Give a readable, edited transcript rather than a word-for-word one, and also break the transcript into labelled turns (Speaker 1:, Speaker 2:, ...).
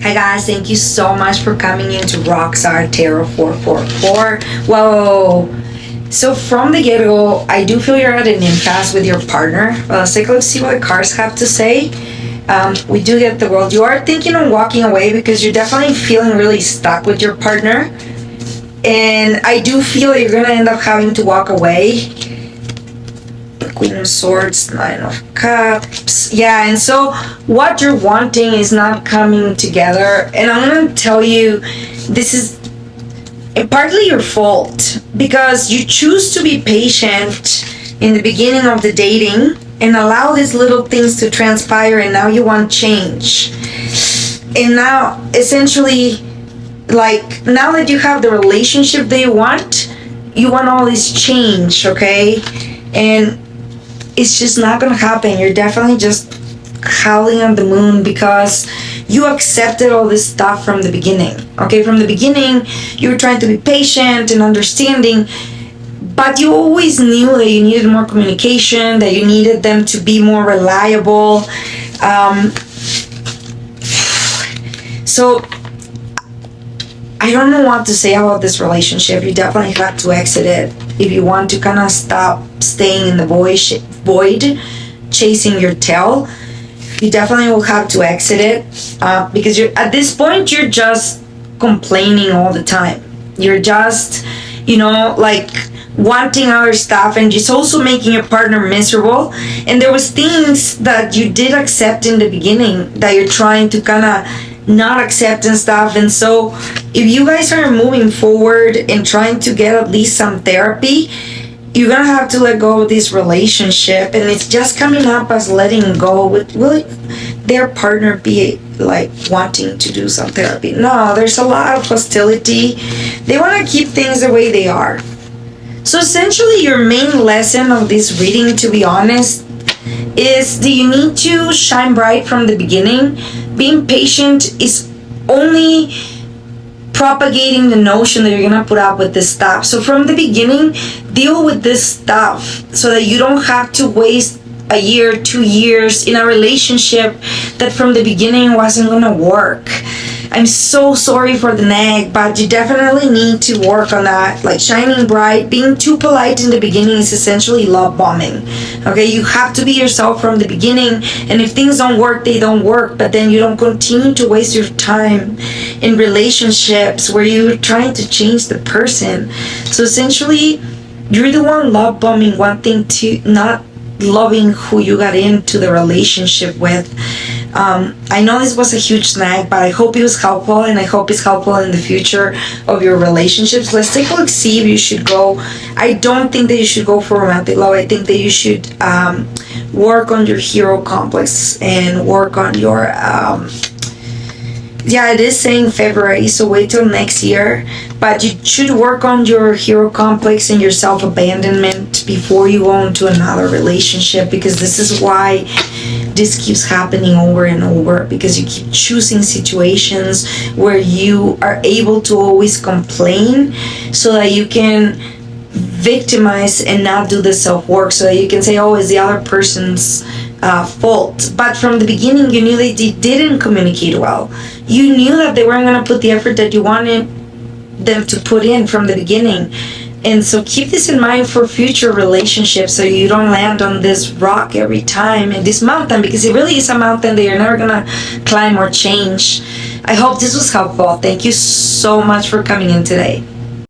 Speaker 1: Hi guys, thank you so much for coming into Rockstar Tarot 444. Whoa. So from the get-go, I do feel you're at an impasse with your partner. Let's take a look, see what the cards have to say. We do get the world. You are thinking of walking away because you're definitely feeling really stuck with your partner. And I do feel you're going to end up having to walk away. Queen of Swords, Nine of Cups. Yeah, and so what you're wanting is not coming together. And I'm going to tell you, this is partly your fault because you choose to be patient in the beginning of the dating and allow these little things to transpire, and now you want change. And now, essentially, like, now that you have the relationship that you want all this change, okay? And it's just not gonna happen. You're definitely just howling on the moon because you accepted all this stuff from the beginning. Okay, from the beginning, you were trying to be patient and understanding, but you always knew that you needed more communication, that you needed them to be more reliable. So I don't know what to say about this relationship. You definitely have to exit it if you want to kind of stop staying in the void chasing your tail. You definitely will have to exit it because you're at this point you're just complaining all the time. You're just, like wanting other stuff, and just also making your partner miserable. And there was things that you did accept in the beginning that you're trying to kind of not accept and stuff. And so if you guys are moving forward and trying to get at least some therapy, you're gonna have to let go of this relationship. And it's just coming up as letting go. Will their partner be like wanting to do some therapy? No, there's a lot of hostility. They want to keep things the way they are. So essentially your main lesson of this reading, to be honest, is that you need to shine bright from the beginning. Being patient is only propagating the notion that you're gonna put up with this stuff. So from the beginning, deal with this stuff so that you don't have to waste a year, 2 years in a relationship that from the beginning wasn't gonna work. I'm so sorry for the nag, but you definitely need to work on that. Like shining bright, being too polite in the beginning is essentially love bombing. Okay, you have to be yourself from the beginning, and if things don't work, they don't work, but then you don't continue to waste your time in relationships where you're trying to change the person. So essentially, you're the one love bombing, wanting to not loving who you got into the relationship with. I know this was a huge snag, but I hope it was helpful, and I hope it's helpful in the future of your relationships. Let's take a look, see if you should go. I don't think that you should go for romantic love. I think that you should work on your hero complex and work on your it is saying February, so wait till next year. But you should work on your hero complex and your self-abandonment before you go into another relationship, because this is why this keeps happening over and over, because you keep choosing situations where you are able to always complain so that you can victimize and not do the self-work, so that you can say, oh, it's the other person's fault. But from the beginning, you knew they didn't communicate well. You knew that they weren't going to put the effort that you wanted them to put in from the beginning. And so keep this in mind for future relationships, so you don't land on this rock every time, and this mountain, because it really is a mountain that you're never going to climb or change. I hope this was helpful. Thank you so much for coming in today.